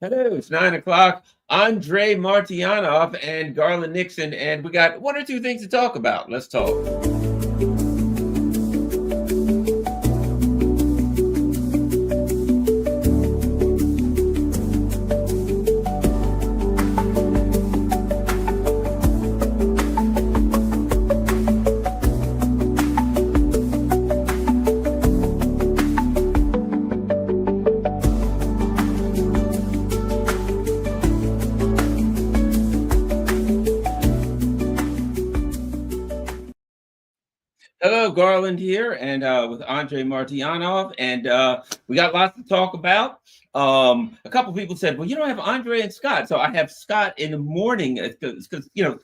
Hello, it's 9 o'clock. Andrei Martyanov and Garland Nixon, and we got one or two things to talk about. Let's talk. Hello, Garland here, and with Andrei Martyanov, and we got lots to talk about. A couple people said, "Well, you don't have Andre and Scott," so I have Scott in the morning because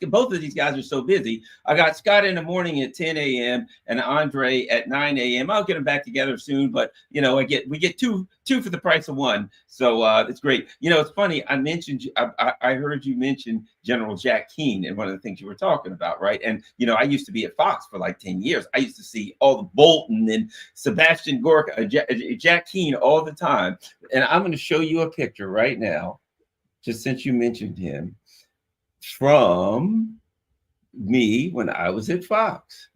both of these guys are so busy. I got Scott in the morning at 10 a.m. and Andre at 9 a.m. I'll get them back together soon, but we get two for the price of one, so it's great. It's funny. I heard you mention General Jack Keane and one of the things you were talking about, right? And I used to be at Fox for like 10 years. I used to see all the Bolton and Sebastian Gorka, Jack Keane all the time. And I'm going to show you a picture right now, just since you mentioned him, from me when I was at Fox.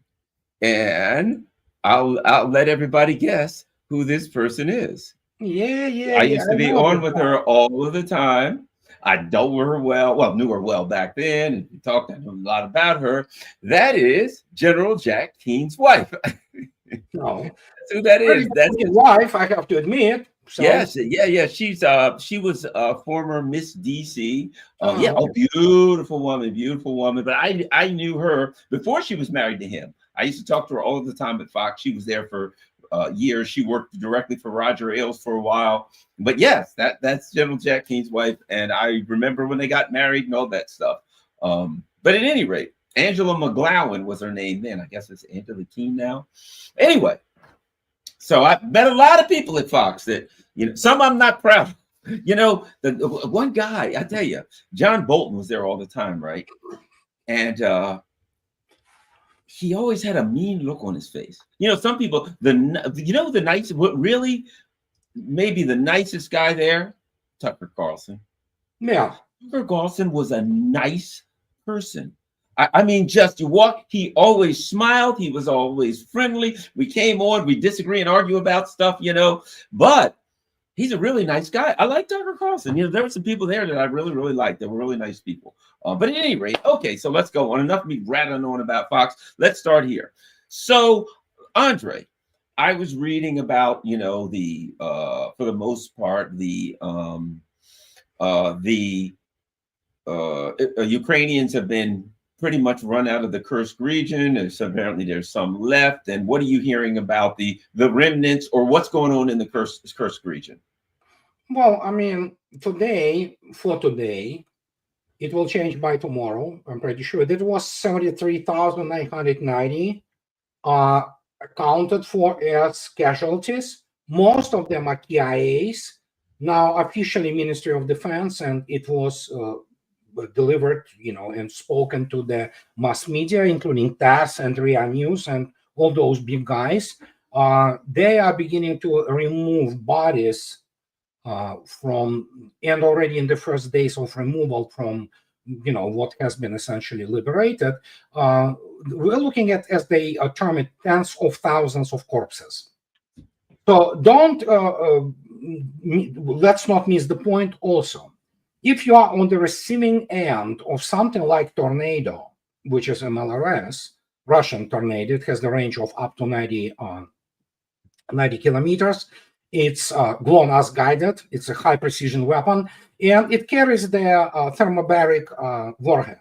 And I'll let everybody guess who this person is. I used to be on with her all of the time. I know her knew her well back then, and we talked. I knew a lot about her. That is General Jack Keane's wife. No, that's who that is. That's his wife. I have to admit. So. Yes, yeah. She was a former Miss DC. Beautiful woman. But I knew her before she was married to him. I used to talk to her all the time at Fox. She was there for years. She worked directly for Roger Ailes for a while. But yes, that's General Jack Keane's wife. And I remember when they got married and all that stuff. But at any rate, Angela McGlowan was her name then. I guess it's Angela Keane now. Anyway, so I met a lot of people at Fox that, some I'm not proud of. The one guy, I tell you, John Bolton was there all the time, right? And he always had a mean look on his face. Some people, the nice, what really, maybe the nicest guy there, Tucker Carlson. Yeah. Tucker Carlson was a nice person. I mean, just you walk, he always smiled. He was always friendly. We came on, we disagree and argue about stuff, but he's a really nice guy. I like Tucker Carlson. There were some people there that I really, really liked. They were really nice people. But at any rate, okay, so let's go on. Enough of me rattling on about Fox. Let's start here. So, Andre, I was reading about, for the most part, the Ukrainians have been pretty much run out of the Kursk region. Apparently there's some left. And what are you hearing about the remnants, or what's going on in the Kursk region? Well, I mean, today, it will change by tomorrow. I'm pretty sure that was 73,990 accounted for as casualties. Most of them are KIAs, now officially Ministry of Defense, and it was delivered, and spoken to the mass media, including TASS and RIA News and all those big guys. They are beginning to remove bodies from, and already in the first days of removal from, what has been essentially liberated. We're looking at, as they term it, tens of thousands of corpses. So let's not miss the point also. If you are on the receiving end of something like Tornado, which is MLRS, Russian Tornado, it has the range of up to 90 kilometers. It's GLONASS guided. It's a high precision weapon, and it carries the thermobaric warhead.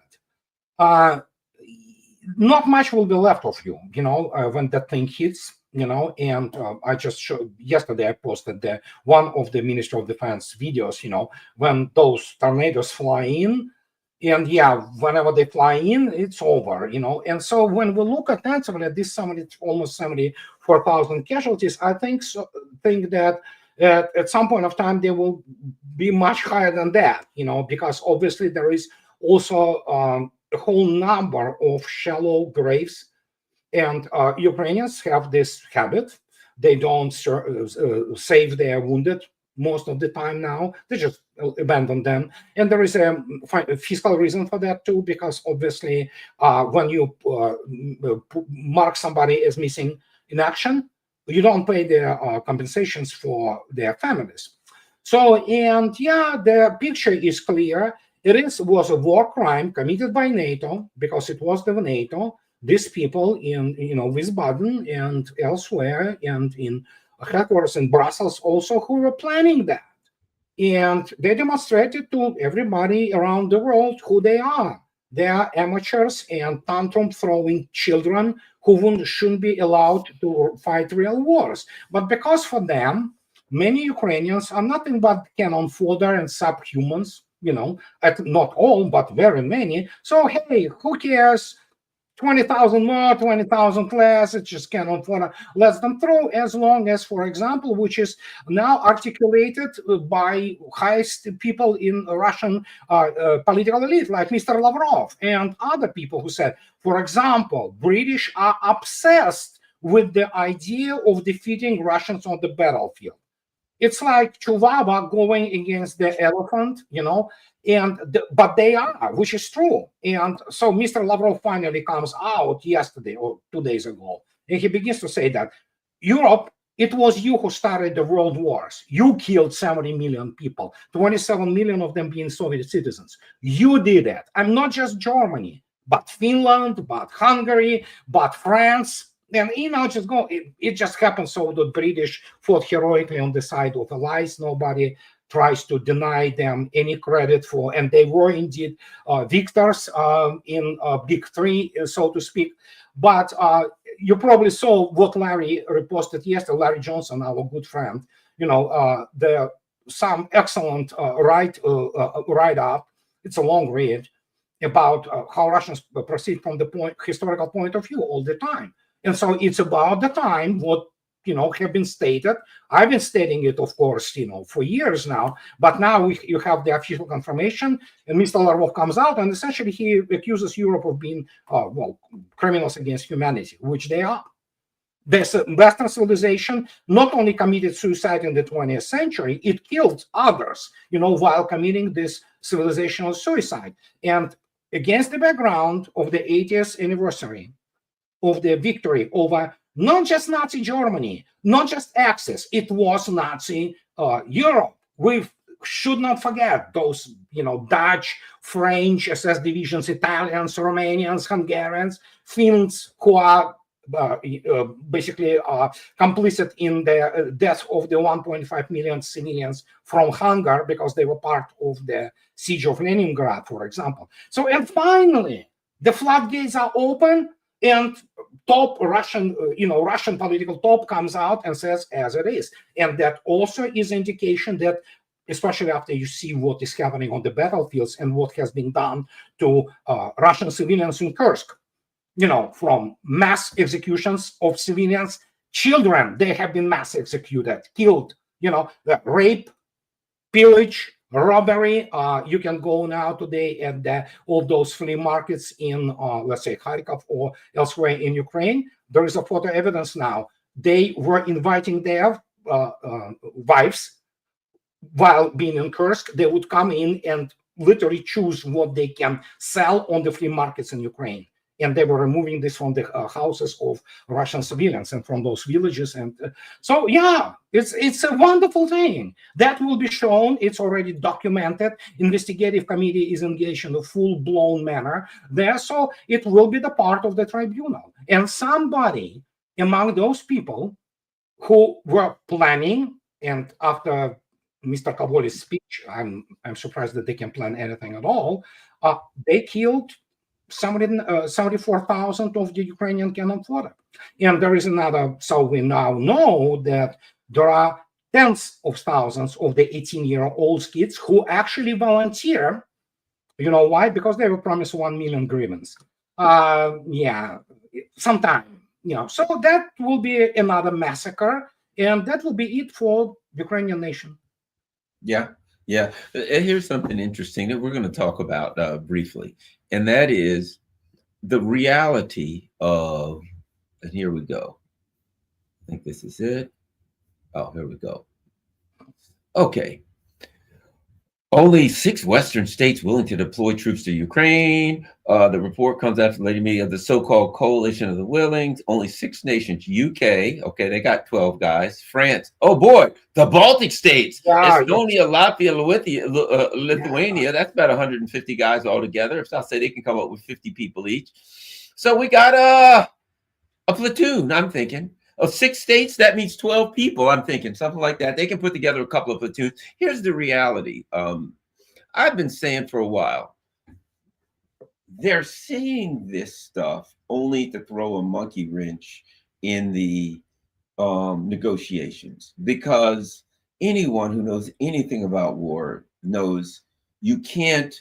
Not much will be left of you, when that thing hits. And I just showed yesterday, I posted one of the Ministry of Defense videos, when those tornadoes fly in, and whenever they fly in, it's over, And so when we look at this almost 74,000 casualties, I think that at some point of time, they will be much higher than that, because obviously there is also a whole number of shallow graves. And Ukrainians have this habit. They don't save their wounded most of the time now. They just abandon them. And there is a fiscal reason for that too, because obviously when you mark somebody as missing in action, you don't pay their compensations for their families. So, and yeah, the picture is clear. Was a war crime committed by NATO, because it was the NATO. These people in Wiesbaden and elsewhere, and in headquarters in Brussels also, who were planning that. And they demonstrated to everybody around the world who they are. They are amateurs and tantrum throwing children who shouldn't be allowed to fight real wars. But because for them, many Ukrainians are nothing but cannon fodder and subhumans, not all, but very many. So, hey, who cares? 20,000 more, 20,000 less, it just cannot let them through, as long as, for example, which is now articulated by highest people in Russian political elite, like Mr. Lavrov and other people who said, for example, British are obsessed with the idea of defeating Russians on the battlefield. It's like Chuvava going against the elephant, but they are, which is true. And so Mr. Lavrov finally comes out yesterday or 2 days ago, and he begins to say that Europe, it was you who started the world wars. You killed 70 million people, 27 million of them being Soviet citizens. You did it. And not just Germany, but Finland, but Hungary, but France. And just go. It just happened so the British fought heroically on the side of allies. Nobody tries to deny them any credit for, and they were indeed victors in Big Three, so to speak. But you probably saw what Larry reposted yesterday. Larry Johnson, our good friend, some excellent write-up. It's a long read about how Russians proceed from the historical point of view all the time. And so it's about the time what have been stated. I've been stating it, of course, for years now. But now you have the official confirmation, and Mr. Lavrov comes out, and essentially he accuses Europe of being, criminals against humanity, which they are. This Western civilization not only committed suicide in the 20th century, it killed others, while committing this civilizational suicide. And against the background of the 80th anniversary of the victory over not just Nazi Germany, not just Axis, it was Nazi Europe. We should not forget those, Dutch, French SS divisions, Italians, Romanians, Hungarians, Finns, who are basically complicit in the death of the 1.5 million civilians from hunger because they were part of the siege of Leningrad, for example. So, and finally, the floodgates are open, and top Russian, Russian political top comes out and says as it is. And that also is indication that, especially after you see what is happening on the battlefields and what has been done to Russian civilians in Kursk, from mass executions of civilians, children, they have been mass executed, killed, rape, pillage, robbery. You can go now today at all those flea markets in, let's say, Kharkov or elsewhere in Ukraine. There is a photo evidence now. They were inviting their wives while being in Kursk. They would come in and literally choose what they can sell on the flea markets in Ukraine. And they were removing this from the houses of Russian civilians and from those villages. And so, yeah, it's a wonderful thing. That will be shown. It's already documented. Investigative committee is engaged in a full-blown manner there. So it will be the part of the tribunal. And somebody among those people who were planning, and after Mr. Kavoli's speech, I'm surprised that they can plan anything at all, they killed 74,000 of the Ukrainian cannon fodder. And there is another, so we now know that there are tens of thousands of the 18-year-old kids who actually volunteer. You know why? Because they were promised 1 million grievance. Sometime, So that will be another massacre, and that will be it for the Ukrainian nation. Yeah. Here's something interesting that we're going to talk about briefly, and that is the reality of, and here we go. I think this is it. Oh, here we go. Okay. Only 6 Western states willing to deploy troops to Ukraine. The report comes after letting me of the so-called coalition of the willing. Only 6 nations: UK, okay, they got 12 guys. France, oh boy, the Baltic states: Yeah, Estonia, Latvia, Lithuania. yeah. That's about 150 guys altogether. If I'll say they can come up with 50 people each. So we got a platoon. I'm thinking of 6 states. That means 12 people. I'm thinking something like that. They can put together a couple of platoons. Here's the reality. I've been saying for a while, they're saying this stuff only to throw a monkey wrench in the negotiations, because anyone who knows anything about war knows you can't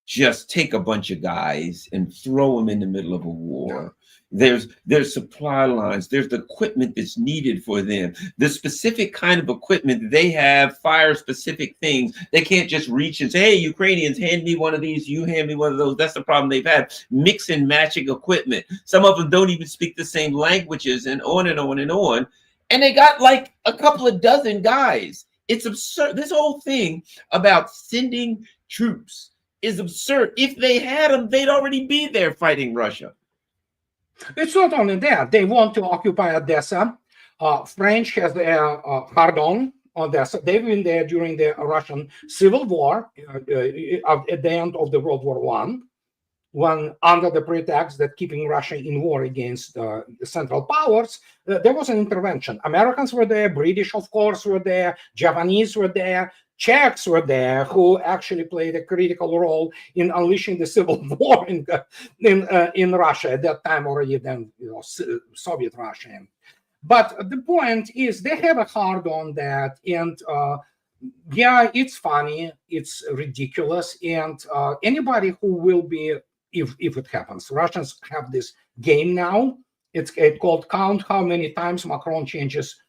just take a bunch of guys and throw them in the middle of a war. There's supply lines, there's the equipment that's needed for them, the specific kind of equipment they have, fire specific things. They can't just reach and say, hey, Ukrainians, hand me one of these, you hand me one of those. That's the problem they've had, mix and matching equipment. Some of them don't even speak the same languages, and on and on and on. And they got like a couple of dozen guys. It's absurd. This whole thing about sending troops is absurd. If they had them, they'd already be there fighting Russia. It's not only that. They want to occupy Odessa. French has their hard-on Odessa. They've been there during the Russian Civil War at the end of the World War I, when under the pretext that keeping Russia in war against the Central Powers, there was an intervention. Americans were there, British, of course, were there, Japanese were there, Czechs were there, who actually played a critical role in unleashing the civil war in Russia at that time, already then, Soviet Russia. But the point is, they have a hard on that, and yeah, it's funny, it's ridiculous, and anybody who will be, if it happens, Russians have this game now. It's called count how many times Macron changes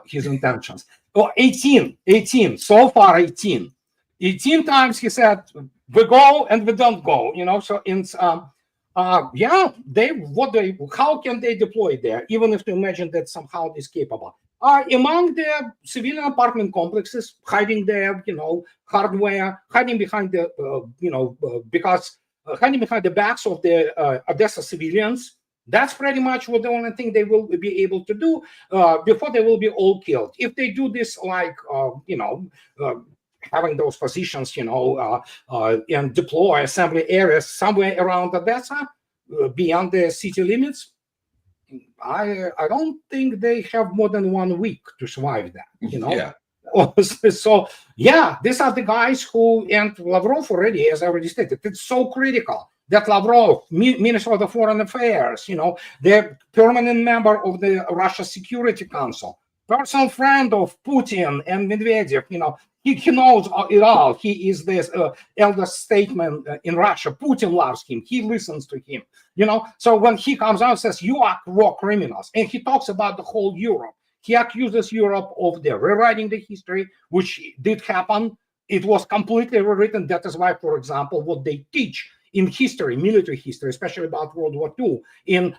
his intentions. Oh, 18, so far 18 times he said we go and we don't go, so in yeah, how can they deploy there, even if to imagine that somehow it's capable, among the civilian apartment complexes, hiding their hardware, hiding behind the because hiding behind the backs of the Odessa civilians. That's pretty much what the only thing they will be able to do before they will be all killed. If they do this, like having those positions, and deploy assembly areas somewhere around Odessa, beyond the city limits, I don't think they have more than 1 week to survive that. Yeah. So yeah, these are the guys who, and Lavrov already, as I already stated, it's so critical that Lavrov, Minister of the Foreign Affairs, the permanent member of the Russia Security Council, personal friend of Putin and Medvedev, he knows it all. He is the eldest statesman in Russia. Putin loves him. He listens to him. So when he comes out and says, you are war criminals, and he talks about the whole Europe, he accuses Europe of the rewriting the history, which did happen. It was completely rewritten. That is why, for example, what they teach in history, military history, especially about World War II, in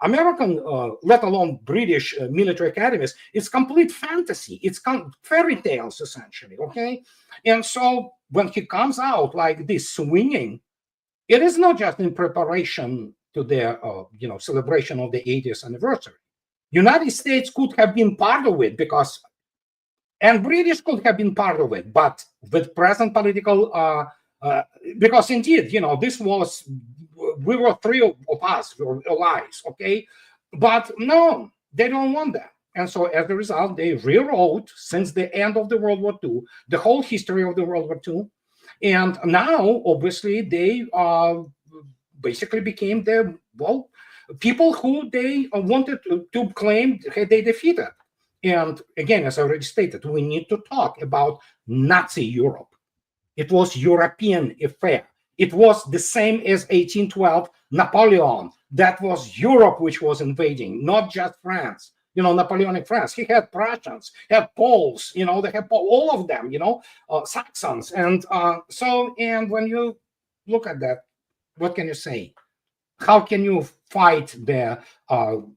American, let alone British military academies, it's complete fantasy. It's fairy tales, essentially, okay? And so when he comes out like this, swinging, it is not just in preparation to the celebration of the 80th anniversary. United States could have been part of it and British could have been part of it, but with present political because indeed, this was, we were 3 of us, we were allies, okay? But no, they don't want that. And so as a result, they rewrote, since the end of the World War II, the whole history of the World War II. And now, obviously, they basically became the, people who they wanted to claim they defeated. And again, as I already stated, we need to talk about Nazi Europe. It was European affair. It was the same as 1812 Napoleon. That was Europe which was invading, not just France. Napoleonic France. He had Prussians, had Poles. They had all of them. Saxons, and and when you look at that, what can you say? How can you fight the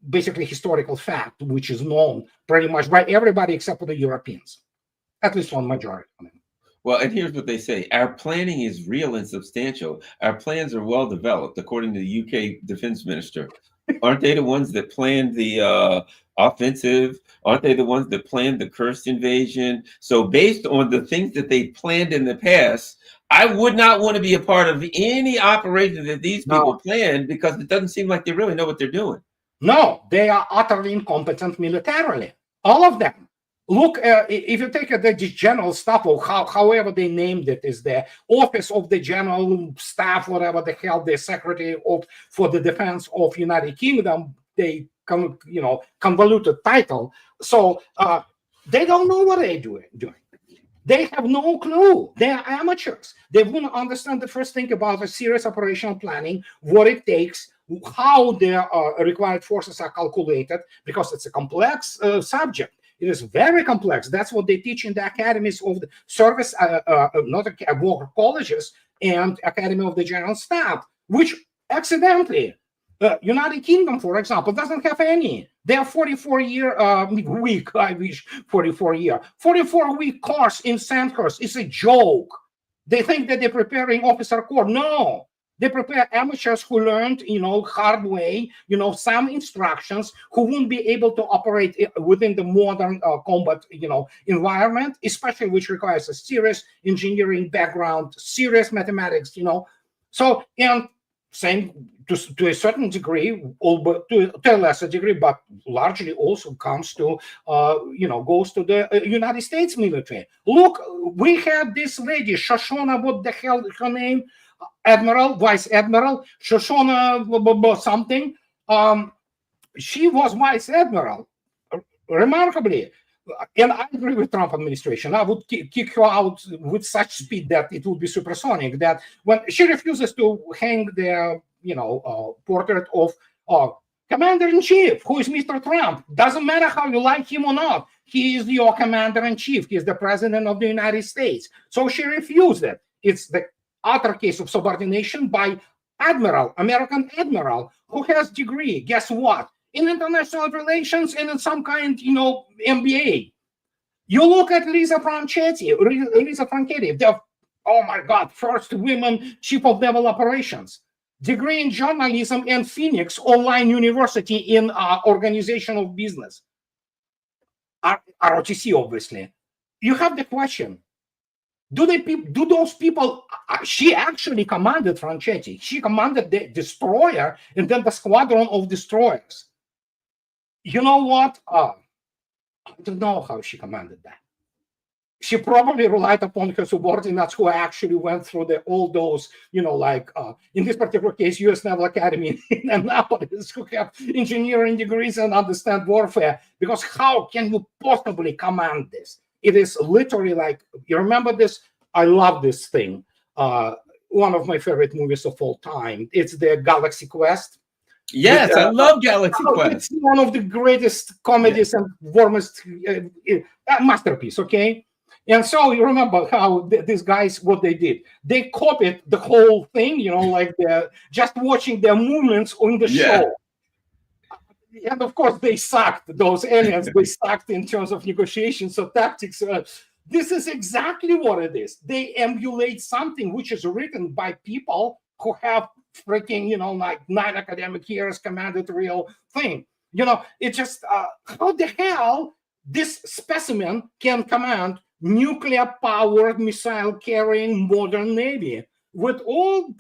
basically historical fact, which is known pretty much by everybody except for the Europeans? at least one majority of them. Well, and here's what they say. Our planning is real and substantial. Our plans are well developed, according to the UK defense minister. Aren't they the ones that planned the offensive? Aren't they the ones that planned the Kursk invasion? So based on the things that they planned in the past, I would not want to be a part of any operation that these people planned, because it doesn't seem like they really know what they're doing. No, they are utterly incompetent militarily. All of them. Look, if you take the general staff, or however they named it, is the office of the general staff, whatever the hell, the secretary for the defense of United Kingdom, they convoluted title. So they don't know what they're doing. They have no clue. They are amateurs. They wouldn't understand the first thing about a serious operational planning, what it takes, how the required forces are calculated, because it's a complex subject. It is very complex. That's what they teach in the academies of the service, war colleges, and Academy of the General Staff, which accidentally, United Kingdom, for example, doesn't have any. They are 44-year week, I wish 44-week course in Sandhurst. It's a joke. They think that they're preparing officer corps. No. They prepare amateurs who learned, hard way, some instructions, who won't be able to operate within the modern combat, environment, especially which requires a serious engineering background, serious mathematics, So, and same to a certain degree, but to a lesser degree, but largely also comes to, goes to the United States military. Look, we had this lady, Shoshona, what the hell her name? Admiral, Vice Admiral, Shoshona something. She was Vice Admiral, remarkably. And I agree with Trump administration. I would kick her out with such speed that it would be supersonic. That when she refuses to hang the, portrait of Commander-in-Chief, who is Mr. Trump. Doesn't matter how you like him or not. He is your Commander-in-Chief. He is the President of the United States. So she refused it. It's the other case of subordination by admiral, American admiral, who has degree, guess what? In international relations and in some kind, MBA. You look at Lisa Franchetti, the, oh my God, first women chief of naval operations, degree in journalism and Phoenix Online University in organization of business, ROTC, obviously. You have the question. Do those people? She actually commanded Franchetti. She commanded the destroyer and then the squadron of destroyers. You know what? I don't know how she commanded that. She probably relied upon her subordinates who actually went through all those, in this particular case, U.S. Naval Academy in Annapolis, who have engineering degrees and understand warfare. Because how can you possibly command this? It is literally like, you remember this? I love this thing. One of my favorite movies of all time. It's the Galaxy Quest. Yes, I love Galaxy Quest. It's one of the greatest comedies and warmest masterpiece, okay? And so you remember how these guys, what they did. They copied the whole thing, like just watching their movements on the show. And of course, they sucked, those aliens. They sucked in terms of negotiations or tactics. This is exactly what it is. They emulate something which is written by people who have freaking, like 9 academic years, commanded real thing. It's just, how the hell this specimen can command nuclear-powered, missile-carrying modern Navy with all,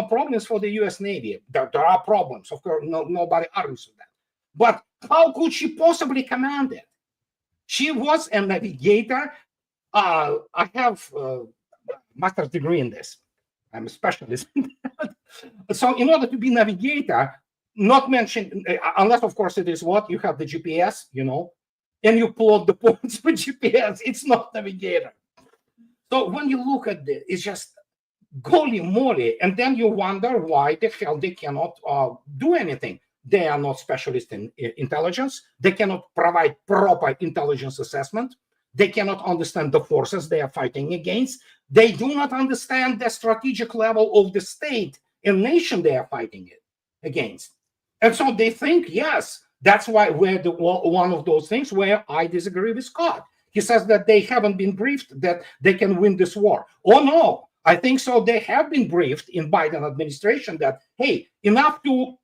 problems for the U.S. Navy. There are problems, of course, nobody argues with that. But how could she possibly command it? She was a navigator. I have a master's degree in this. I'm a specialist in that. So in order to be navigator, not mentioned, unless, of course, it is what? You have the GPS, and you plot the points with GPS. It's not navigator. So when you look at this, it's just holy moly. And then you wonder why the hell they cannot do anything. They are not specialists in intelligence. They cannot provide proper intelligence assessment. They cannot understand the forces they are fighting against. They do not understand the strategic level of the state and nation they are fighting it against. And so they think, yes, that's why we're one of those things where I disagree with Scott. He says that they haven't been briefed that they can win this war. Oh no, I think so. They have been briefed in Biden administration that, hey, enough to,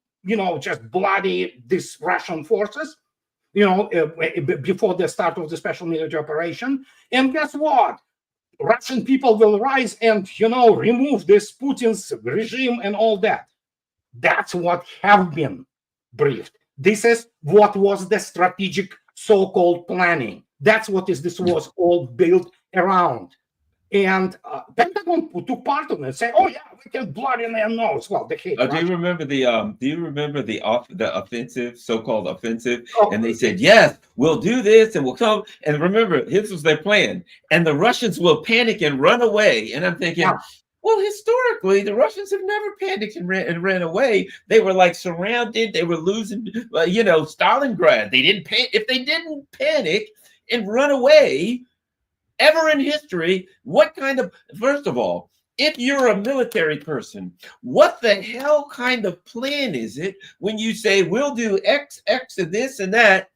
just bloody these Russian forces, before the start of the special military operation. And guess what? Russian people will rise and, remove this Putin's regime and all that. That's what have been briefed. This is what was the strategic so-called planning. That's what this was all built around. And Pentagon took part of it and say, "Oh yeah, we can blood in their nose." Well, they hate. Do you remember the offensive, so-called offensive? Oh, and they said, "Yes, we'll do this, and we'll come." And remember, this was their plan. And the Russians will panic and run away. And I'm thinking, yeah. well, historically, the Russians have never panicked and ran away. They were like surrounded. They were losing, Stalingrad. They didn't if they didn't panic and run away ever in history, first of all, if you're a military person, what the hell kind of plan is it when you say we'll do X, and this and that,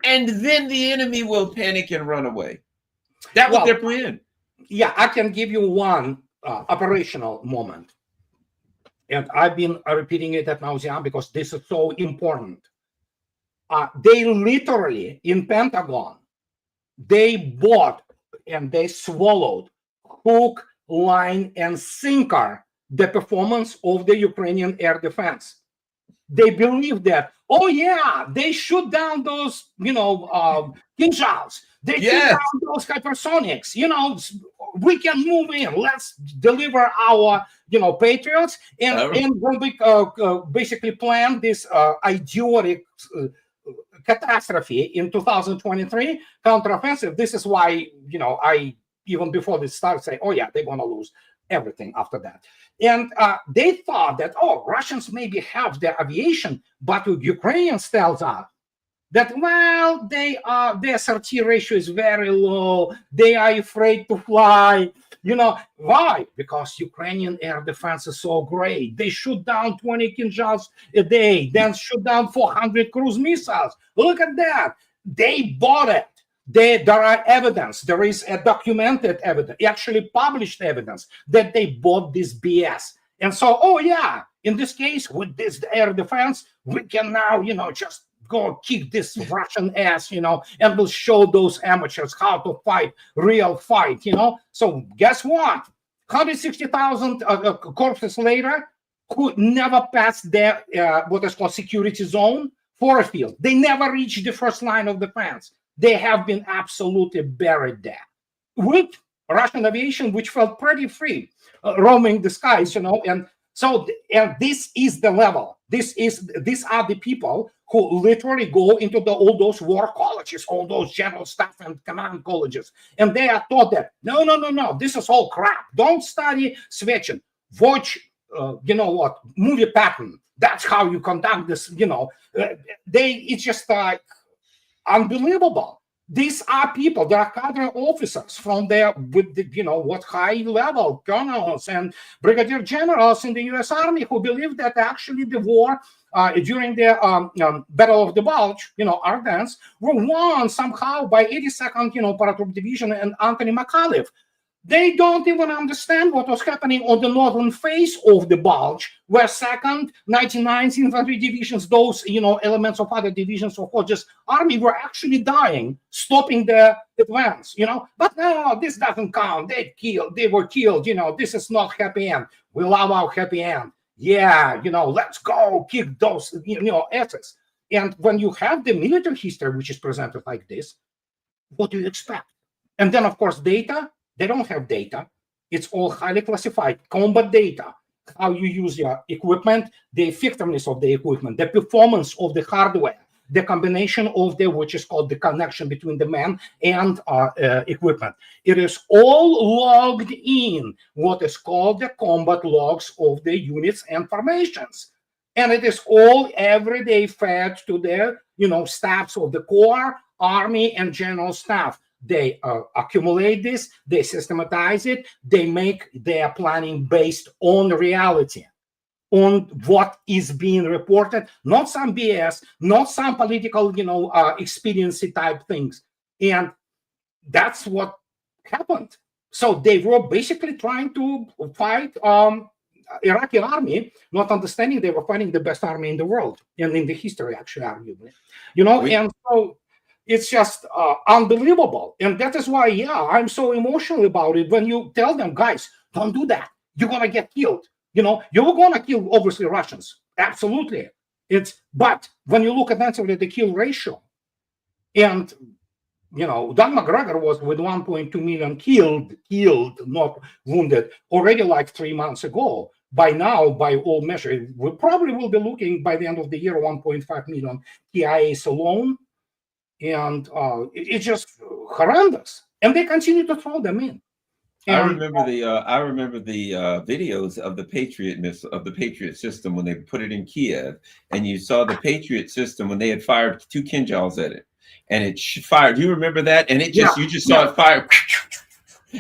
and then the enemy will panic and run away? That was their plan. Yeah, I can give you one operational moment. And I've been repeating it at nauseam because this is so important. They literally, in Pentagon, they bought and they swallowed hook, line, and sinker the performance of the Ukrainian air defense. They believe that, oh yeah, they shoot down those, Kinzhals. They shoot down those hypersonics. We can move in. Let's deliver our, Patriots. And when we basically plan this idiotic catastrophe in 2023 counteroffensive, this is why, I, even before this started, say, oh yeah, they're going to lose everything after that. And they thought that, Russians maybe have their aviation, but Ukrainians tells us that, well, their SRT ratio is very low. They are afraid to fly. Why? Because Ukrainian air defense is so great. They shoot down 20 Kinzhals a day, then shoot down 400 cruise missiles. Look at that. They bought it. There are evidence. There is a documented evidence, actually published evidence that they bought this BS. And so, oh yeah, in this case, with this air defense, we can now, just go kick this Russian ass, and we'll show those amateurs how to fight, real fight, So guess what? 160,000 corpses later, who never passed their, what is called security zone for a field. They never reached the first line of defense. They have been absolutely buried there. With Russian aviation, which felt pretty free, roaming the skies, and so, and this is the level. These are the people who literally go into all those war colleges, all those general staff and command colleges, and they are taught that no, this is all crap. Don't study Svechin. Watch, movie pattern. That's how you conduct this. It's just like unbelievable. These are people, they are cadre officers from there with the, high level colonels and brigadier generals in the U.S. Army who believe that actually the war during the Battle of the Bulge, Ardennes, were won somehow by 82nd, Paratroop Division and Anthony McAuliffe. They don't even understand what was happening on the northern face of the Bulge, where 2nd, 99th Infantry Divisions, those, elements of other divisions of Hodges' army were actually dying, stopping the advance, But no, this doesn't count. They were killed, this is not happy end. We love our happy end. Yeah, let's go kick those, asses. And when you have the military history, which is presented like this, what do you expect? And then, of course, data. They don't have data. It's all highly classified combat data, how you use your equipment, the effectiveness of the equipment, the performance of the hardware, the combination of which is called the connection between the man and equipment. It is all logged in what is called the combat logs of the units and formations. And it is all every day fed to the, staffs of the Corps, Army, and General Staff. They accumulate this, they systematize it, they make their planning based on reality, on what is being reported, not some BS, not some political, expediency type things. And that's what happened. So they were basically trying to fight Iraqi army, not understanding they were fighting the best army in the world and in the history, actually, arguably. And so it's just unbelievable. And that is why, I'm so emotional about it. When you tell them, guys, don't do that, you're gonna get killed. You're gonna kill, obviously, Russians. Absolutely. But when you look at the kill ratio, and Don McGregor was with 1.2 million killed, not wounded, already like 3 months ago. By now, by all measures, we probably will be looking by the end of the year 1.5 million TIAs alone, and it's just horrendous. And they continue to throw them in. I remember the videos of the Patriot system when they put it in Kiev, and you saw the Patriot system when they had fired 2 Kinjals at it, and it fired. Do you remember that? And you just saw it fire.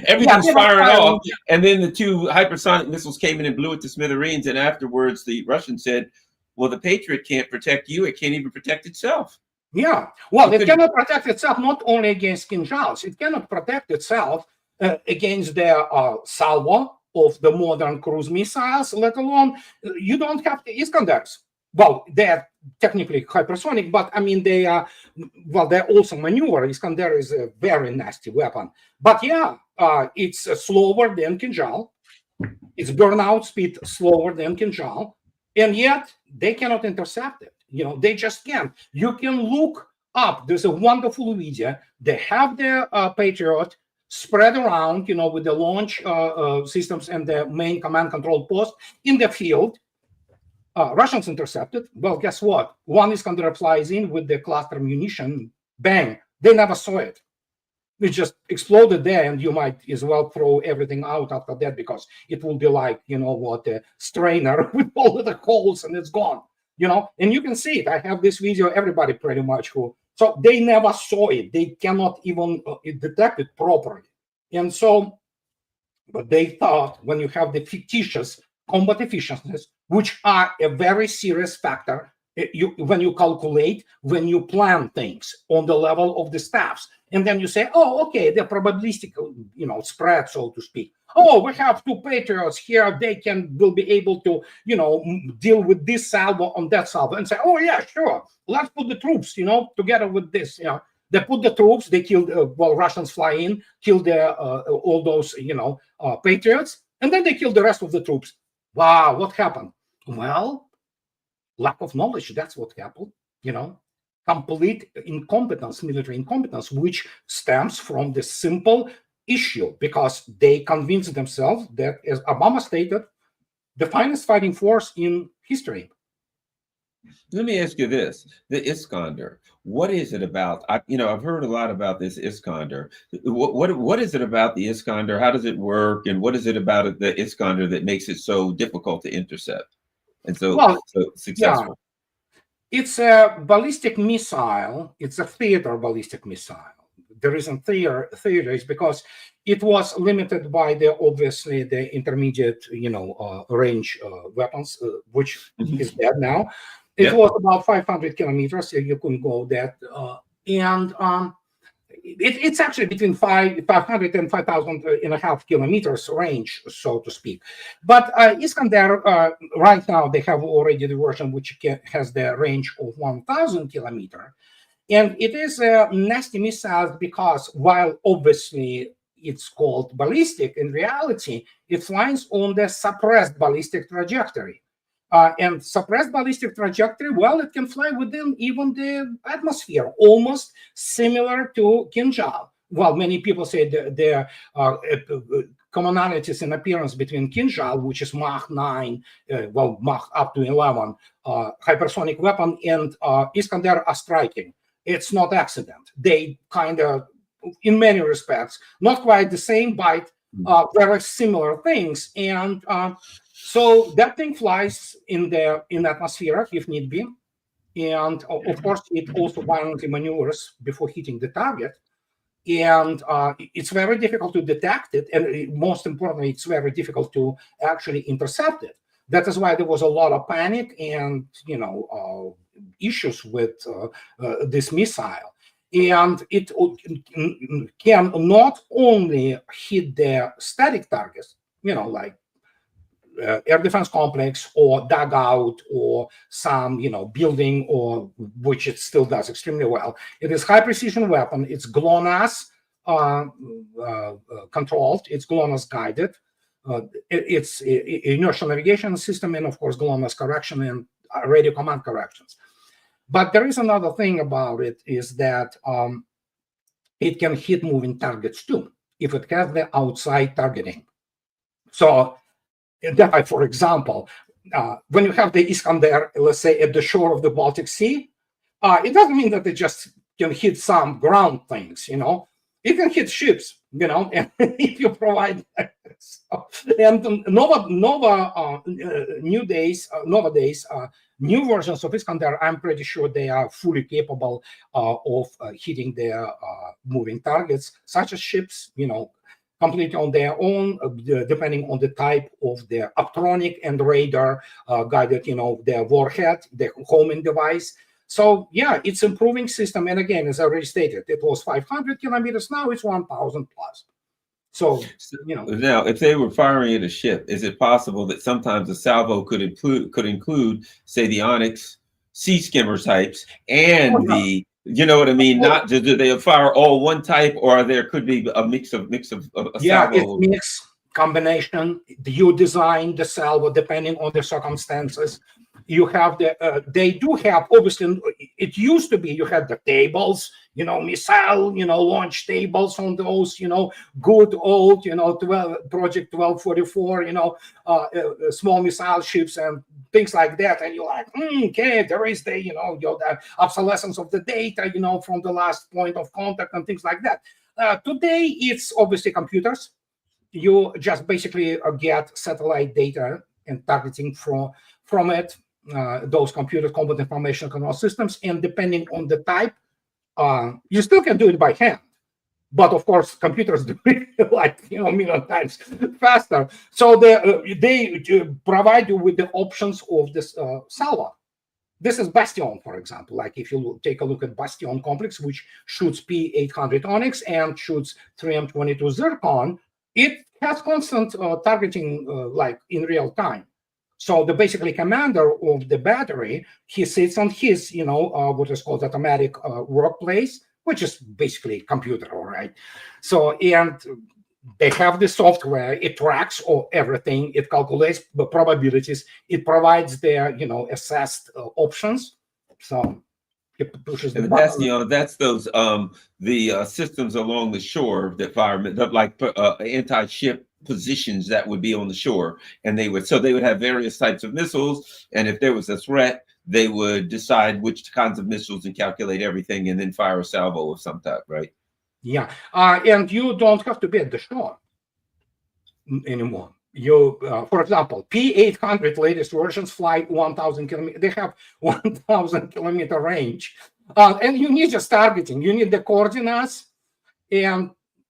Everything's firing off, and then the 2 hypersonic missiles came in and blew it to smithereens. And afterwards, the Russians said, "Well, the Patriot can't protect you; it can't even protect itself." Yeah, well, it cannot protect itself not only against Kinjals; it cannot protect itself against the salvo of the modern cruise missiles. Let alone, you don't have the Iskanders. Well, they're technically hypersonic, but I mean they're also maneuver. Iskander is a very nasty weapon, but it's slower than Kinjal. Its burnout speed slower than Kinjal, and yet they cannot intercept it. They just can't. You can look up. There's a wonderful video. They have the Patriot spread around, with the launch systems and the main command control post in the field. Russians intercepted. Well, guess what? One Iskander flies in with the cluster munition. Bang! They never saw it. It just exploded there, and you might as well throw everything out after that, because it will be like, a strainer with all of the holes, and it's gone. And you can see it. I have this video, everybody pretty much so they never saw it. They cannot even detect it properly. And so, but they thought, when you have the fictitious combat efficiencies, which are a very serious factor, when you calculate, when you plan things on the level of the staffs, and then you say, oh, okay, the probabilistic, spread, so to speak. Oh, we have 2 Patriots here. They will be able to, deal with this salvo on that salvo, and say, oh yeah, sure, let's put the troops, together with this. They put the troops. They killed. Russians fly in, kill all those, Patriots, and then they kill the rest of the troops. Wow, what happened? Well, lack of knowledge. That's what happened. Complete incompetence, military incompetence, which stems from the simple issue, because they convinced themselves that, as Obama stated, the finest fighting force in history. Let me ask you this: the Iskander. What is it about? I've heard a lot about this Iskander. What is it about the Iskander? How does it work? And what is it about the Iskander that makes it so difficult to intercept and so successful? Yeah. It's a ballistic missile. It's a theater ballistic missile. The reason theater is because it was limited by the intermediate, range weapons, which is dead now. It was about 500 kilometers. So you couldn't go that, and it's actually between 500 and 5,500 kilometers range, so to speak. But Iskander, right now, they have already the version which has the range of 1,000 kilometers. And it is a nasty missile because, while obviously it's called ballistic, in reality, it flies on the suppressed ballistic trajectory. And suppressed ballistic trajectory, well, it can fly within even the atmosphere, almost similar to Kinjal. Well, many people say there are commonalities in appearance between Kinjal, which is Mach 9, Mach up to 11, hypersonic weapon, and Iskander are striking. It's not accident. They kind of, in many respects, not quite the same, but very similar things. And so that thing flies in atmosphere if need be, and of course it also violently maneuvers before hitting the target. And it's very difficult to detect it, and most importantly, it's very difficult to actually intercept it. That is why there was a lot of panic and issues with this missile. And it can not only hit the static targets, like air defense complex or dugout or some building, or which it still does extremely well. It is high precision weapon. It's GLONASS controlled. It's GLONASS guided. It's inertial navigation system, and of course GLONASS correction and radio command corrections. But there is another thing about it, is that it can hit moving targets too, if it has the outside targeting. So that, for example, when you have the Iskander, let's say at the shore of the Baltic Sea, it doesn't mean that it just can hit some ground things, It can hit ships, and if you provide. And nowadays, new versions of Iskander, I'm pretty sure they are fully capable of hitting their moving targets, such as ships, completely on their own, depending on the type of their optronic and radar guided, their warhead, their homing device. So yeah, it's improving system. And again, as I already stated, it was 500 kilometers. Now it's 1,000 plus. So, Now, if they were firing at a ship, is it possible that sometimes the salvo could include, say, the Onyx sea skimmer types and the, you know what I mean? Not do they fire all one type, or there could be a mix of yeah, salvo? it's mix combination. You design the salvo depending on the circumstances. You have they do have, obviously, it used to be you had the tables, missile, launch tables on those, good old, 12, Project 1244, small missile ships and things like that. And you're like, okay, there is the, the obsolescence of the data, from the last point of contact and things like that. Today, it's obviously computers. You just basically get satellite data and targeting from it. Those computer combat information control systems, and depending on the type, you still can do it by hand, but of course computers do it like million times faster. So they provide you with the options of this salvo. This is Bastion, for example. Like if you take a look at Bastion complex, which shoots P800 Onyx and shoots 3M22 Zircon, it has constant targeting like in real time. So the basically commander of the battery, he sits on his, what is called automatic workplace, which is basically computer, all right? So, and they have the software, it tracks everything, it calculates the probabilities, it provides their, assessed options. So it pushes the button. That's those, the systems along the shore that fire, like anti-ship positions that would be on the shore, and they would have various types of missiles, and if there was a threat, they would decide which kinds of missiles and calculate everything, and then fire a salvo of some type, right? Yeah, and you don't have to be at the shore anymore. You, for example, P800 latest versions fly 1,000 kilometers. They have 1,000 kilometer range, and you need just targeting. You need the coordinates and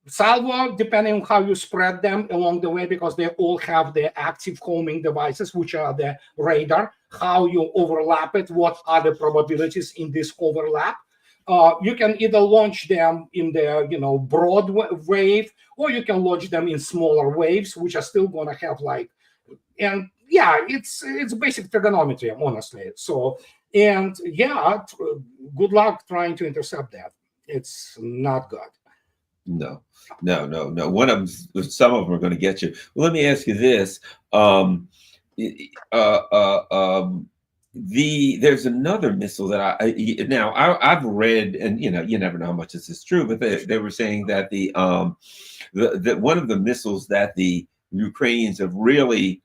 salvo, depending on how you spread them along the way, because they all have the active homing devices, which are the radar, how you overlap it, what are the probabilities in this overlap. You can either launch them in the broad wave, or you can launch them in smaller waves, which are still going to have and yeah, it's basic trigonometry, honestly. So, and yeah, good luck trying to intercept that. It's not good. No. One of them, some of them are going to get you. Well, let me ask you this: there's another missile that I've read, and you never know how much this is true, but they were saying that the one of the missiles that the Ukrainians have really,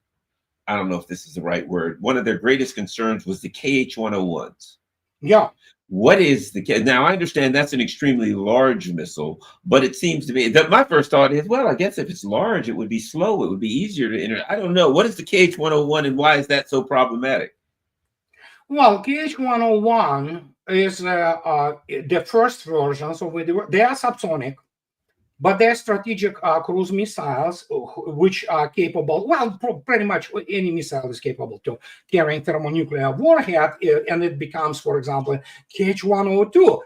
I don't know if this is the right word, one of their greatest concerns was the KH-101s. Yeah. What is now? I understand that's an extremely large missile, but it seems to me that my first thought is, well, I guess if it's large, it would be slow. It would be easier to enter. I don't know. What is the KH-101 and why is that so problematic? Well, KH-101 is the first versions of it. They are subsonic, but they're strategic cruise missiles, which are capable, well, pretty much any missile is capable to carrying thermonuclear warhead, and it becomes, for example, KH-102.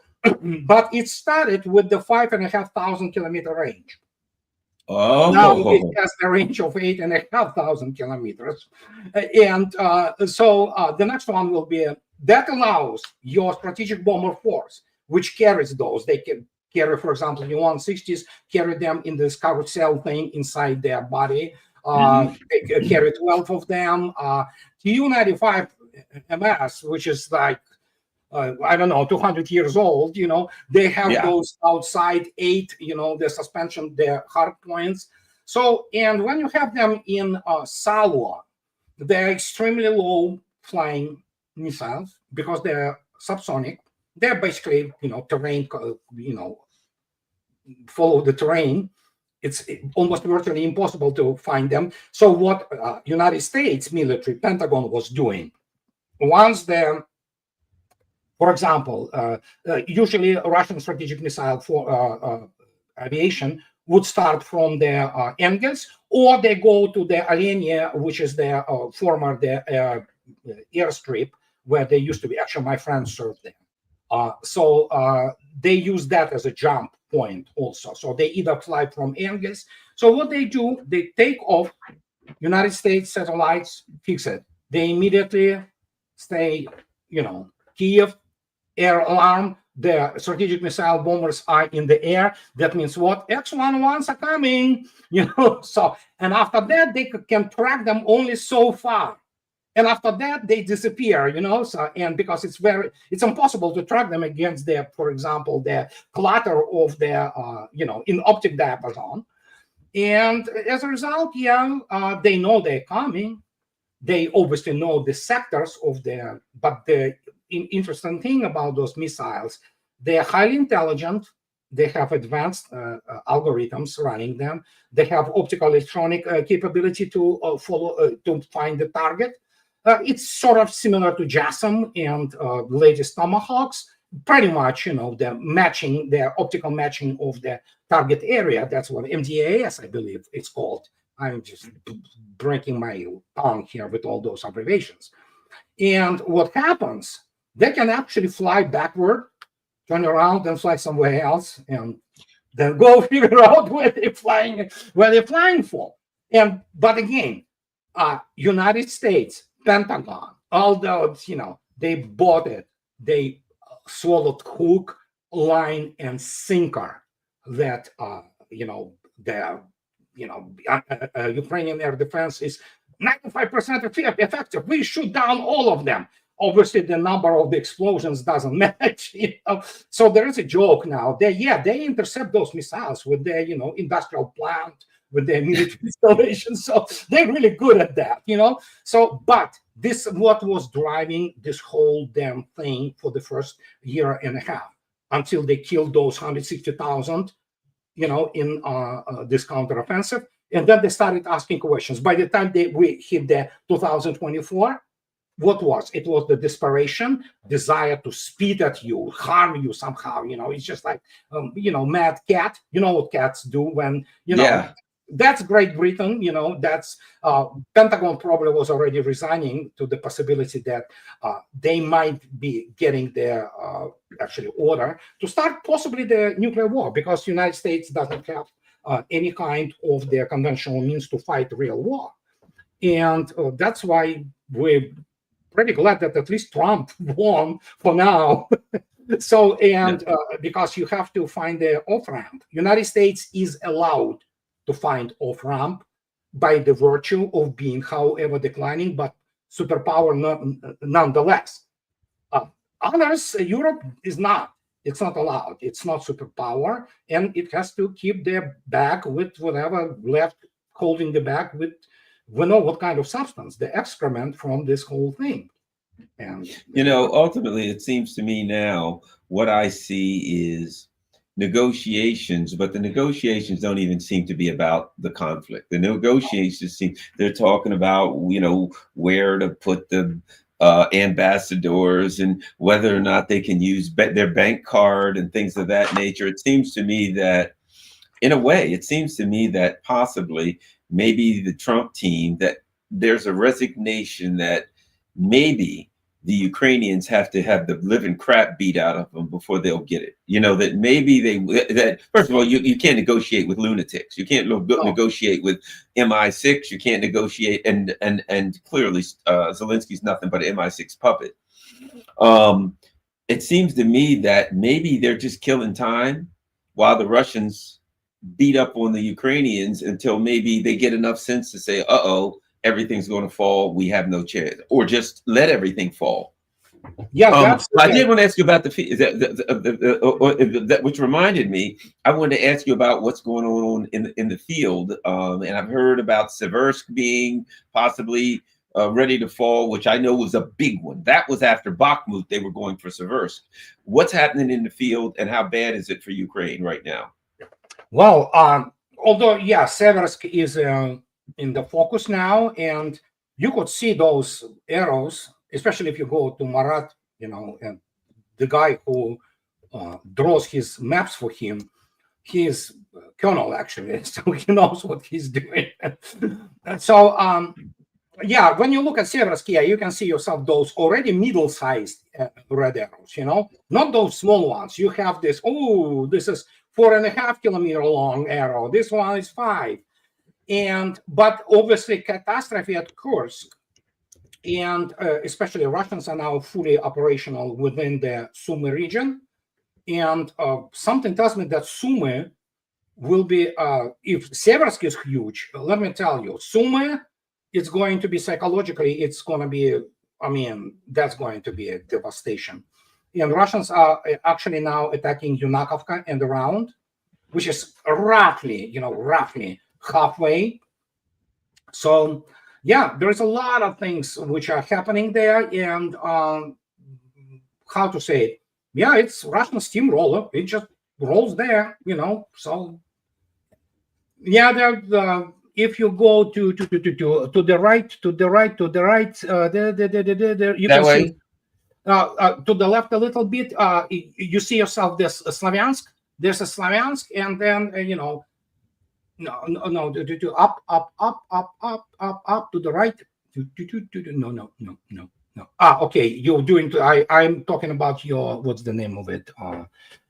but it started with the 5,500 kilometer range. Now it Oh, has a range of 8,500 kilometers. So the next one will be that allows your strategic bomber force, which carries those. They can carry, for example, the 160s, carry them in this covered cell thing inside their body. They carry 12 of them. Tu-95 MS, which is like, I don't know, 200 years old, they have yeah. those outside 8, the suspension, the hard points. So, and when you have them in salvo, they're extremely low flying missiles because they're subsonic. They're basically, terrain, follow the terrain. It's almost virtually impossible to find them. So what United States military, Pentagon was doing, once the for example, usually a Russian strategic missile for aviation would start from the Engels, or they go to the Alenia, which is the former airstrip where they used to be. Actually, my friend served there. So they use that as a jump point also. So they either fly from Engels. So what they do, they take off United States satellites, fix it. They immediately stay, Kiev, air alarm, the strategic missile bombers are in the air. That means what? X-11s are coming, So, and after that, they can track them only so far. And after that, they disappear, So, and because it's impossible to track them against for example, the clutter of in optic diapason. And as a result, they know they're coming. They obviously know the sectors of but the interesting thing about those missiles, they are highly intelligent. They have advanced algorithms running them. They have optical electronic capability to to find the target. It's sort of similar to JASSM and latest Tomahawks. Pretty much, the optical matching of the target area. That's what MDAS, I believe, it's called. I'm just breaking my tongue here with all those abbreviations. And what happens, they can actually fly backward, turn around and fly somewhere else, and then go figure out where they're flying for. But again, United States, Pentagon, although, they bought it, they swallowed hook, line, and sinker that, the Ukrainian air defense is 95% effective. We shoot down all of them. Obviously, the number of the explosions doesn't match. So there is a joke now. They intercept those missiles with their, industrial plant, with their military installations. So they're really good at that, So, but this what was driving this whole damn thing for the first year and a half until they killed those 160,000. In this counteroffensive. And then they started asking questions. By the time we hit the 2024, what was? It was the desperation, desire to spit at you, harm you somehow. It's just like, mad cat. You know what cats do when, Yeah. That's Great Britain, that's Pentagon probably was already resigning to the possibility that they might be getting their actually order to start possibly the nuclear war because the United States doesn't have any kind of their conventional means to fight real war. And that's why we're pretty glad that at least Trump won for now. So, and because you have to find the off-ramp. United States is allowed to find off-ramp by the virtue of being, however, declining, but superpower nonetheless. Others, Europe is not. It's not allowed. It's not superpower, and it has to keep their bag with whatever left holding the bag with, we know what kind of substance, the excrement from this whole thing. And ultimately, it seems to me now what I see is negotiations, but the negotiations don't even seem to be about the conflict. The negotiations they're talking about, where to put the ambassadors and whether or not they can use their bank card and things of that nature. It seems to me that, in a way, possibly maybe the Trump team, that there's a resignation that maybe the Ukrainians have to have the living crap beat out of them before they'll get it. You know, that maybe that first of all, you can't negotiate with lunatics. You can't negotiate with MI6. You can't negotiate, and clearly Zelensky's nothing but an MI6 puppet. It seems to me that maybe they're just killing time while the Russians beat up on the Ukrainians until maybe they get enough sense to say, uh-oh, everything's going to fall. We have no chance, or just let everything fall. Yeah, I did want to ask you about that, which reminded me. I wanted to ask you about what's going on in the field, and I've heard about Seversk being possibly ready to fall, which I know was a big one. That was after Bakhmut. They were going for Seversk. What's happening in the field, and how bad is it for Ukraine right now? Well, although, yeah, Seversk is in the focus now, and you could see those arrows, especially if you go to Marat, you know, and the guy who draws his maps for him, he is colonel, actually, so he knows what he's doing. So, yeah, when you look at Seversk, yeah, you can see yourself those already middle-sized red arrows, you know, not those small ones. You have this, oh, this is 4.5 kilometer long arrow. This one is 5. But obviously catastrophe at Kursk, and especially Russians are now fully operational within the Sumy region. And something tells me that Sumy will be, if Seversk is huge, let me tell you, Sumy, it's going to be psychologically, it's going to be, I mean, that's going to be a devastation. And Russians are actually now attacking Yunakovka and around, which is roughly halfway. So, yeah, there's a lot of things which are happening there. And how to say it? Yeah, it's Russian steamroller. It just rolls there, you know. So, yeah, if you go to the right, you can see to the left a little bit. You see yourself this Slavyansk. There's a Slavyansk, and then up to the right. No. Okay. You're doing. I'm talking about your, what's the name of it?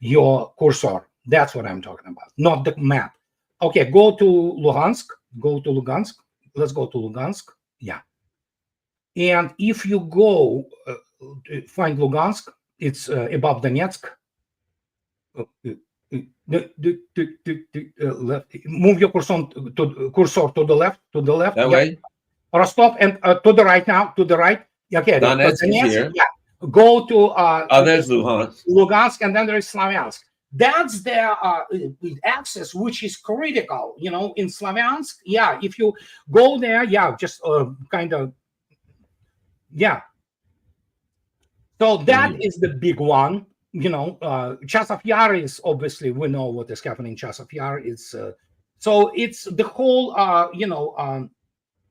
Your cursor. That's what I'm talking about, not the map. Okay. Go to Lugansk. Let's go to Lugansk. Yeah. And if you go find Lugansk, it's above Donetsk. Move your cursor to the left. That way. Rostov, and to the right now. To the right. Okay. Donetsk is here. Yeah. Go to there's Lugansk, and then there is Slavyansk. That's their access, which is critical, you know, in Slavyansk. Yeah, if you go there, yeah, just kind of, yeah. So that is the big one, you know. Chasov Yar is obviously, we know what is happening in Chasov Yar. It's so it's the whole,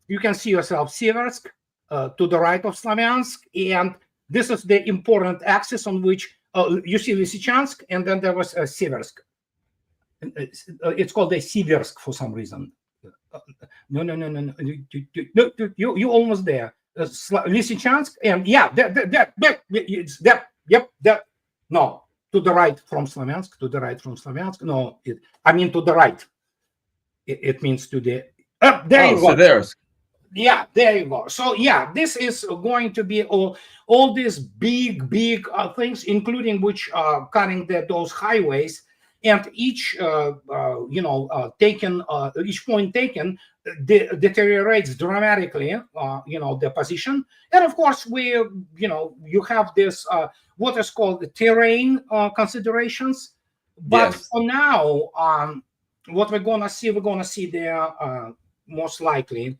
you can see yourself Seversk to the right of Slavyansk, and this is the important axis on which you see Lysychansk, and then there was Seversk. It's called the Siversk for some reason. No. You almost there. Lysychansk, and yeah, it's that. Yep, that. No, to the right from Slavyansk. To the right from Slavyansk. No, I mean to the right. It means to the. There you go. Seversk. Yeah, there you go. So yeah, this is going to be all these big things, including which cutting those highways, and each each point taken deteriorates dramatically, the position. And of course, you have this what is called the terrain considerations. But yes, for now, what we're gonna see there most likely.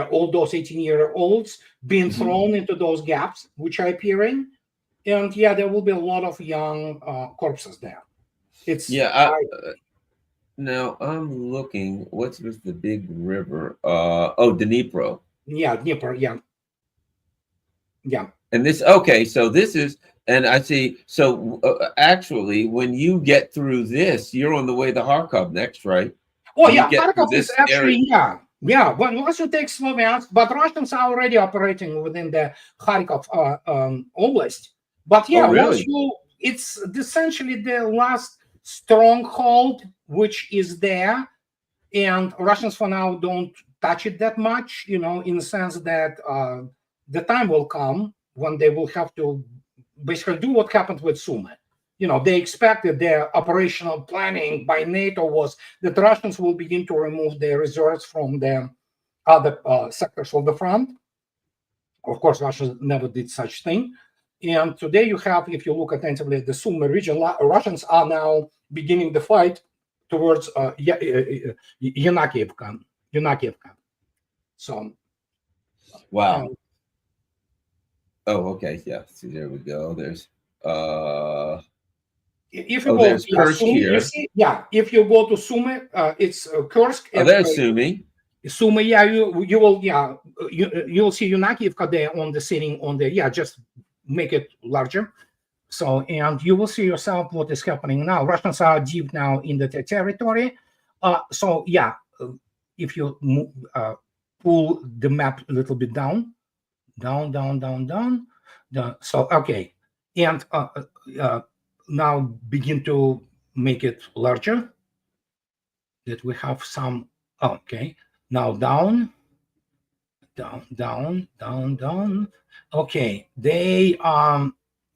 All those 18-year-olds being thrown into those gaps, which are appearing. And yeah, there will be a lot of young corpses there. It's now I'm looking, what's the big river? Dnipro. Yeah, Dnipro, yeah. And this, okay, so this is, and I see, so actually, when you get through this, you're on the way to Kharkov next, right? Oh, yeah, Kharkov is actually, Yeah, but once you take Sloviansk, but Russians are already operating within the Kharkov oblast. But Oh, yeah, once really? you, it's essentially the last stronghold which is there, and Russians for now don't touch it that much, in the sense that the time will come when they will have to basically do what happened with Sumy. They expected their operational planning by NATO was that the Russians will begin to remove their reserves from the other sectors of the front. Of course, Russia never did such thing. And today you have, if you look attentively at the Sumy region, Russians are now beginning the fight towards Yanakivka. So, Wow. um, Oh, okay. Yeah. See, there we go. There's if you oh, go, there's yeah, Kursk Sumy, you here. see, yeah, if you go to Sumy, it's Kursk Oh, and there's Sumi. Sumy, yeah, you will, yeah, you'll see Yunakivka there on the sitting on the, yeah, just make it larger. So, and you will see yourself what is happening now. Russians are deep now in the territory. So, yeah, if you pull the map a little bit down, down. So, okay, and now begin to make it larger. That we have some. Okay, now down. Okay, they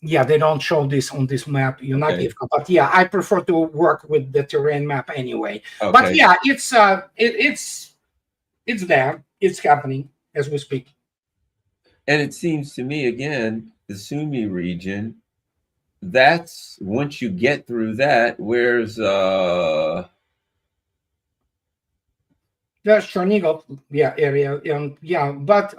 yeah, they don't show this on this map, Okay. Yunakivka, but yeah, I prefer to work with the terrain map anyway. But Okay. yeah, it's there, it's happening as we speak. And it seems to me again, the Sumi region, that's once you get through that, where's There's Chernigov, yeah, area, and yeah, but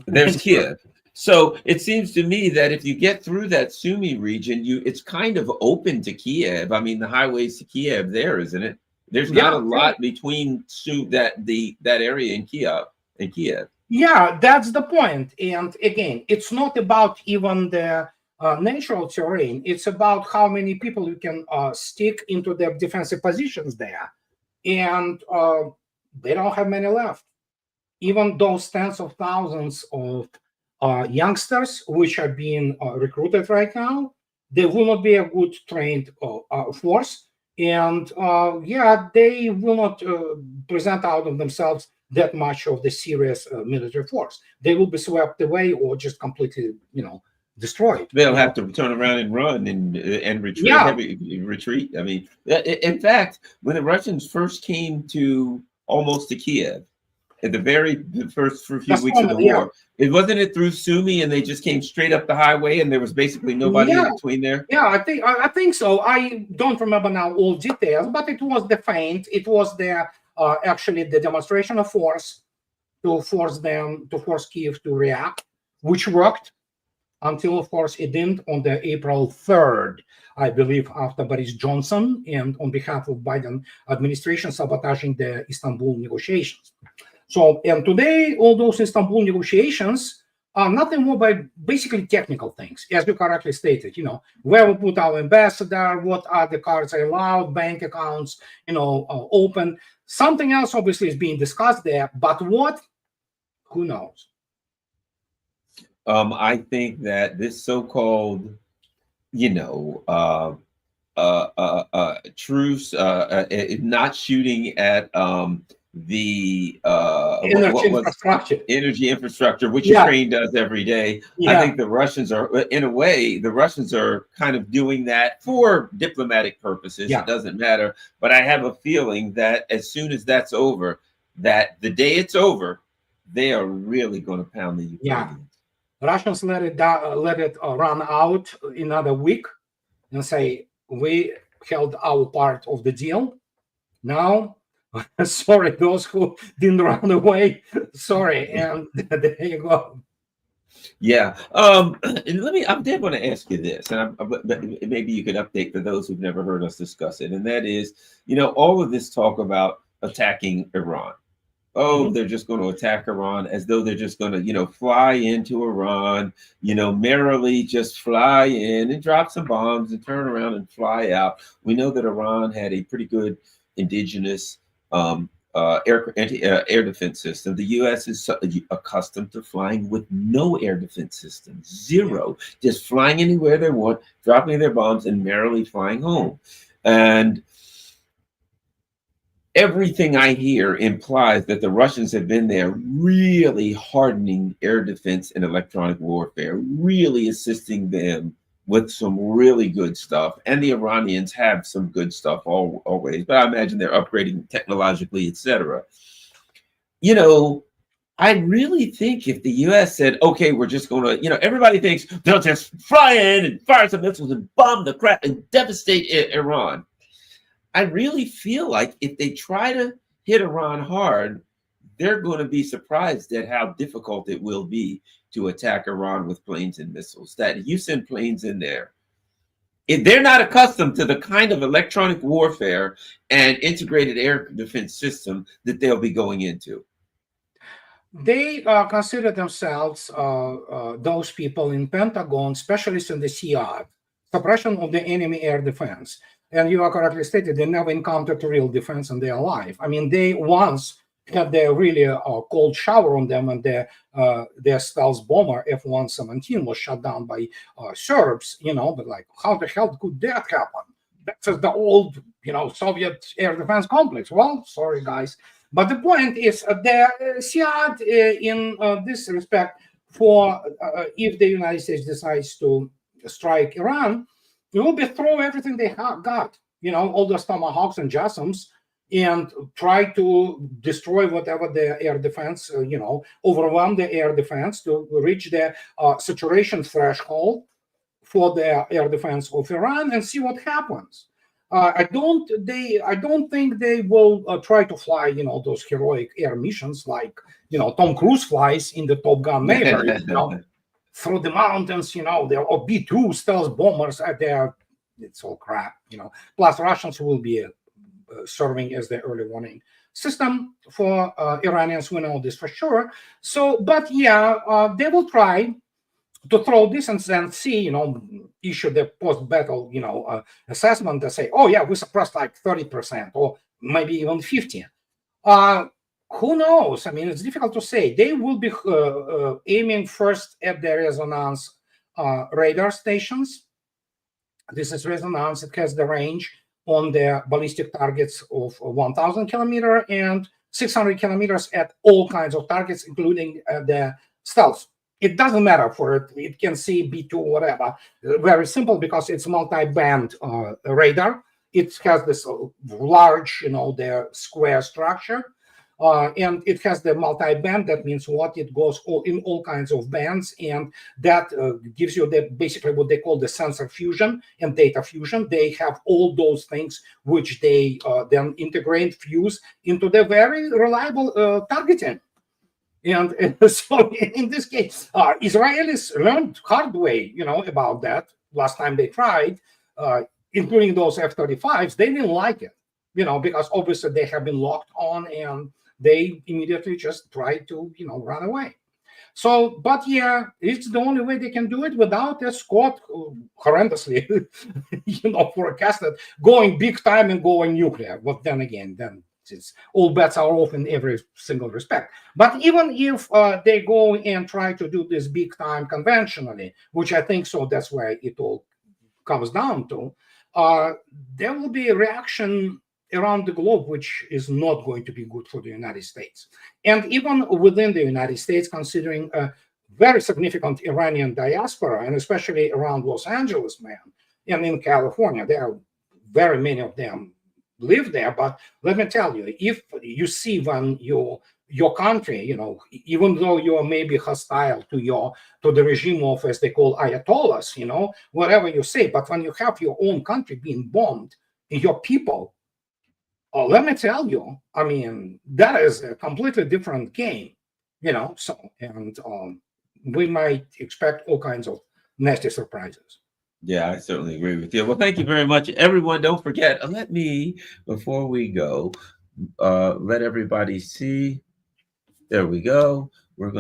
there's Kiev. So it seems to me that if you get through that Sumi region, it's kind of open to Kiev. I mean, the highways to Kiev there, isn't it? There's not yeah, a lot between that area in Kiev and Kiev. yeah, that's the point. And again, it's not about even the natural terrain. It's about how many people you can stick into their defensive positions there. And they don't have many left. Even those tens of thousands of youngsters which are being recruited right now, they will not be a good trained force. And yeah, they will not present out of themselves that much of the serious military force. They will be swept away or just completely, destroyed. They'll have to turn around and run and retreat, Yeah, heavy retreat. I mean, in fact, when the Russians first came to almost to Kiev, at the first few that's weeks of one. the Yeah, war, it wasn't it through Sumy, and they just came straight up the highway, and there was basically nobody in yeah, between there. yeah. I think so. I don't remember now all details, but it was the feint. It was the actually the demonstration of force to force Kiev to react, which worked until, of course, it didn't on the April 3rd, I believe, after Boris Johnson and on behalf of Biden administration sabotaging the Istanbul negotiations. So, and today, all those Istanbul negotiations are nothing more by basically technical things, as you correctly stated. Where we put our ambassador, what are the cards allowed, bank accounts, open. Something else obviously is being discussed there, but what? Who knows? I think that this so-called, you know, truce, not shooting at the Energy what was infrastructure. energy infrastructure, which Yeah, Ukraine does every day. I yeah, think the Russians are, in a way, the Russians are kind of doing that for diplomatic purposes. It yeah, doesn't matter. But I have a feeling that as soon as that's over, that the day it's over, they are really going to pound the yeah. Ukrainians. Russians let it run out another week and say we held our part of the deal. Now, sorry, those who didn't run away, sorry, and there you go. Yeah. And I did want to ask you this, and maybe you could update for those who've never heard us discuss it. And that is, all of this talk about attacking Iran. Oh, Mhm. they're just going to attack Iran as though they're just going to, fly into Iran, merrily just fly in and drop some bombs and turn around and fly out. We know that Iran had a pretty good indigenous air defense system. The U.S. is accustomed to flying with no air defense system, zero, just flying anywhere they want, dropping their bombs, and merrily flying home. And everything I hear implies that the Russians have been there really hardening air defense and electronic warfare, really assisting them with some really good stuff. And the Iranians have some good stuff always, but I imagine they're upgrading technologically, etc. You know, I really think if the US said, okay, we're just going to, everybody thinks they'll just fly in and fire some missiles and bomb the crap and devastate Iran. I really feel like if they try to hit Iran hard, they're going to be surprised at how difficult it will be to attack Iran with planes and missiles. That you send planes in there, if they're not accustomed to the kind of electronic warfare and integrated air defense system that they'll be going into. They consider themselves, those people in Pentagon, specialists in the SIAD, suppression of the enemy air defense. And you are correctly stated, they never encountered real defense in their life. I mean, they once had their really cold shower on them, and their stealth bomber F-117 was shot down by Serbs, but like, how the hell could that happen? That's the old, Soviet air defense complex. Well, sorry, guys. But the point is, the SIAD in this respect, for if the United States decides to strike Iran, it will be throw everything they have got, all those Tomahawks and JASSMs, and try to destroy whatever the air defense, overwhelm the air defense to reach the saturation threshold for the air defense of Iran and see what happens. I don't think they will try to fly, those heroic air missions like, Tom Cruise flies in the Top Gun Maverick, through the mountains, there are B-2 stealth bombers out there. It's all crap, Plus, Russians will be serving as the early warning system for Iranians. We know this for sure. So, but yeah, they will try to throw this and then see, issue the post-battle, assessment that say, oh yeah, we suppressed like 30% or maybe even 50%. Who knows? I mean, it's difficult to say. They will be aiming first at the resonance radar stations. This is resonance. It has the range on the ballistic targets of 1,000 kilometers and 600 kilometers at all kinds of targets, including the stealth. It doesn't matter for it. It can see B-2 or whatever. Very simple, because it's multi-band radar. It has this large, the square structure. And it has the multi-band. That means what? It goes in all kinds of bands, and that gives you basically what they call the sensor fusion and data fusion. They have all those things which they then integrate, fuse into the very reliable targeting. And so in this case, Israelis learned hard way, about that. Last time they tried, including those F-35s, they didn't like it, because obviously they have been locked on, and they immediately just try to, run away. So, but yeah, it's the only way they can do it without a squad horrendously, forecasted going big time and going nuclear. But then again, it's all bets are off in every single respect. But even if they go and try to do this big time conventionally, which I think so, that's where it all comes down to, there will be a reaction around the globe, which is not going to be good for the United States. And even within the United States, considering a very significant Iranian diaspora, and especially around Los Angeles, and in California, there are very many of them live there. But let me tell you, if you see when your country, even though you are maybe hostile to the regime of, as they call, ayatollahs, whatever you say, but when you have your own country being bombed, your people, let me tell you, I mean, that is a completely different game, so, and we might expect all kinds of nasty surprises. Yeah, I certainly agree with you. Well, thank you very much, everyone. Don't forget, let me, before we go, let everybody see. There we go. We're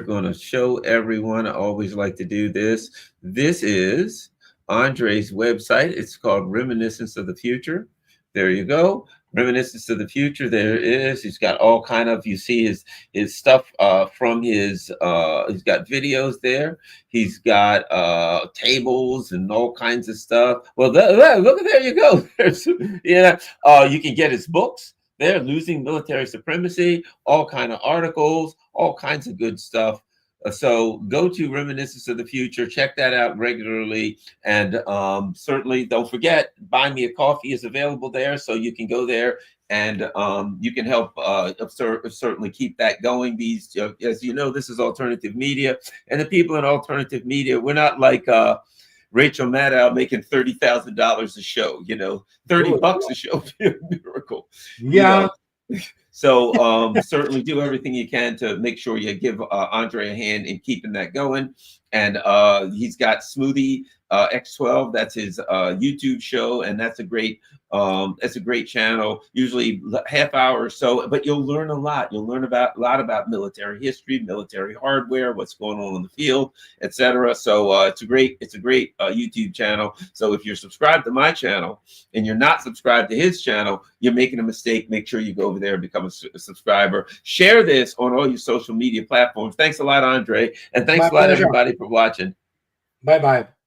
gonna show everyone. I always like to do this. This is Andrei's website. It's called Reminiscence of the Future. There you go. Reminiscence of the Future. There it is. He's got all kind of, you see his stuff from his he's got videos there. He's got tables and all kinds of stuff. Well, look, there you go. There's, yeah, you can get his books. They're Losing Military Supremacy, all kind of articles, all kinds of good stuff. So go to Reminiscence of the Future, check that out regularly, and certainly don't forget, Buy Me a Coffee is available there, so you can go there and you can help certainly keep that going. These, as you know, this is alternative media, and the people in alternative media, we're not like Rachel Maddow making $30,000 a show, 30 bucks a show, miracle. Yeah. So certainly do everything you can to make sure you give Andrei a hand in keeping that going. And he's got Smoothie X12. That's his YouTube show, and that's a great channel. Usually half hour or so, but you'll learn a lot. You'll learn a lot about military history, military hardware, what's going on in the field, etc. So it's a great YouTube channel. So if you're subscribed to my channel and you're not subscribed to his channel, you're making a mistake. Make sure you go over there and become a subscriber. Share this on all your social media platforms. Thanks a lot, Andrei, and thanks a lot, everybody, for watching. Bye-bye.